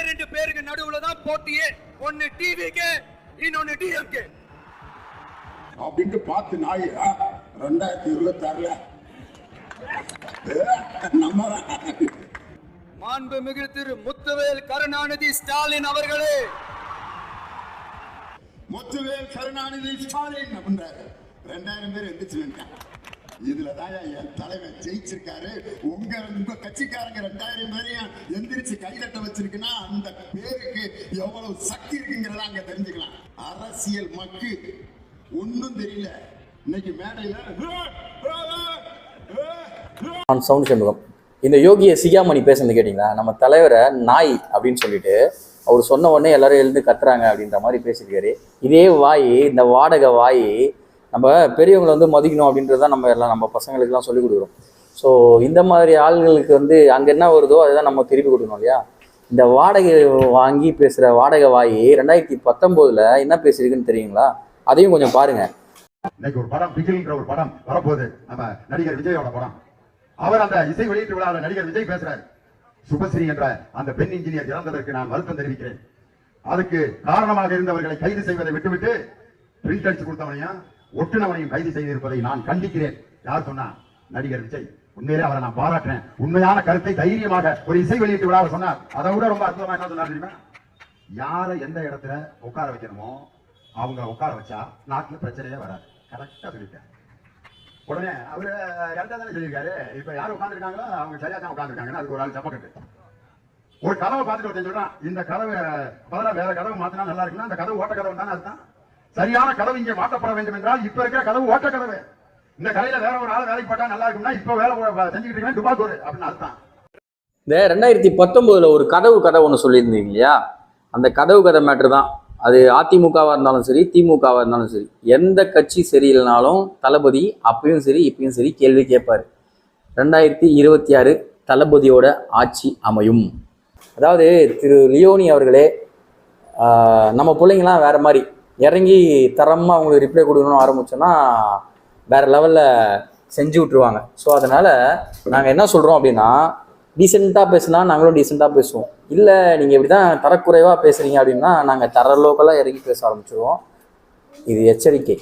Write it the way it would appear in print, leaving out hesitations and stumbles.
ரெண்டு பேருக்கு நடுவுல தான் போட்டியே. ஒன்னு டிவிக்கு, இன்னொன்னு டிஎம்கே அப்படின்ட்டு பார்த்து நாய் 2026 நம்ம மாண்புமிகு திரு முத்துவேல் கருணாநிதி ஸ்டாலின் அவர்களே, முத்துவேல் கருணாநிதி ஸ்டாலின் அப்படின்றாரு. 2000 பேர் எந்திரிச்சு இதுலதான் என் தலைவர் ஜெயிச்சிருக்காரு. உங்க கட்சிக்காரங்க 2000 பேரையும் எந்திரிச்சு கைதட்ட வச்சிருக்குன்னா அந்த பேருக்கு எவ்வளவு சக்தி இருக்குங்கிறத அங்க தெரிஞ்சுக்கலாம். அரசியல் மக்கு ஒன்னும் தெரியல. இன்னைக்கு மேடையில சவுண்ட் சண்முகம் இந்த யோகிய சிகாமணி பேசுறது கேட்டீங்களா? நம்ம தலைவரை நாய் அப்படின்னு சொல்லிட்டு அவர் சொன்ன உடனே எல்லாரும் எழுந்து கத்துறாங்க அப்படின்ற மாதிரி பேசியிருக்காரு. இதே வாய், இந்த வாடகை வாய் நம்ம பெரியவங்களை வந்து மதிக்கணும் அப்படின்றத நம்ம எல்லாம் நம்ம பசங்களுக்கெல்லாம் சொல்லிக் கொடுக்குறோம். ஸோ இந்த மாதிரி ஆள்களுக்கு வந்து அங்கே என்ன வருதோ அதுதான் நம்ம திருப்பி கொடுக்கணும் இல்லையா? இந்த வாடகை வாங்கி பேசுகிற வாடகை வாய் 2019 என்ன பேசியிருக்குன்னு தெரியுங்களா? அதையும் கொஞ்சம் பாருங்க. இன்னைக்கு ஒரு படம் பிகில்ன்ற ஒரு படம் வரப்போகுது, நம்ம நடிகர் விஜயோட படம். அவர் அந்த இசை வெளியீட்டு விழாவில் நடிகர் விஜய் பேசுறாரு. சுபஸ்ரீ என்ற அந்த பெண் இன்ஜினியர் இறந்ததற்கு நான் வருத்தம் தெரிவிக்கிறேன். அதுக்கு காரணமாக இருந்தவர்களை கைது செய்வதை விட்டுவிட்டு பிரிண்ட் அடிச்சு கொடுத்தவனையும் ஒட்டுனவனையும் கைது செய்திருப்பதை நான் கண்டிக்கிறேன். யார் சொன்னா? நடிகர் விஜய். உண்மையிலே அவரை நான் பாராட்டுறேன். உண்மையான கருத்தை தைரியமாக ஒரு இசை வெளியீட்டு விழாவை சொன்னார். அதை விட ரொம்ப அற்புதமா என்ன சொன்னார் தெரியுமா? யாரை எந்த இடத்துல உட்கார வைக்கணுமோ அவங்கள உட்கார வச்சா நாட்டுல பிரச்சனையே வராது. கரெக்டா சொல்லிட்டேன். உடனே அவரு கரெக்டா தானே சொல்லியிருக்காரு. இப்ப யாரும் உட்காந்துருக்காங்களோ அவங்க சரியா தான் உட்காந்துருக்காங்கன்னா அதுக்கு ஒரு ஆள் சப்பக்கட்டு. ஒரு கதவை பார்த்துட்டு ஒருத்தன் சொல்றான், இந்த கதவை பதிலா வேற கதவை மாத்தினா நல்லா இருக்குன்னா அந்த கதவு ஓட்ட கதவு தானே அர்த்தம். சரியான கதவு இங்கே மாற்றப்பட வேண்டும் என்றால் இப்ப இருக்கிற கதவு ஓட்ட கதவு. இந்த கடையில வேற ஒரு ஆள் வேலைக்கு போட்டா நல்லா இருக்கும்னா இப்ப வேலை செஞ்சுக்கிட்டு இருக்கேன் துபாக்கூர் அப்படின்னு அர்த்தம். இந்த 2019 ஒரு கதவு ஒன்று சொல்லியிருந்தீங்க இல்லையா? அந்த கதவு கதை மேட்ரு தான். அது அதிமுகவாக இருந்தாலும் சரி, திமுகவாக இருந்தாலும் சரி, எந்த கட்சி சரியில்லைனாலும் தளபதி அப்பயும் சரி இப்பயும் சரி கேள்வி கேட்பார். 2026 தளபதியோட ஆட்சி அமையும். அதாவது திரு லியோனி அவர்களே, நம்ம பிள்ளைங்களாம் வேறு மாதிரி இறங்கி தரமாக அவங்களுக்கு ரிப்ளை கொடுக்கணும்னு ஆரம்பிச்சோன்னா வேறு லெவலில் செஞ்சு விட்ருவாங்க. ஸோ அதனால் நாங்கள் என்ன சொல்கிறோம் அப்படின்னா, டீசெண்டாக பேசுனா நாங்களும் டீசெண்டாக பேசுவோம். இல்லை நீங்கள் இப்படி தான் தரக்குறைவாக பேசுகிறீங்க அப்படின்னா நாங்கள் தர லோக்கலாக இறங்கி பேச ஆரம்பிச்சிடுவோம். இது எச்சரிக்கை.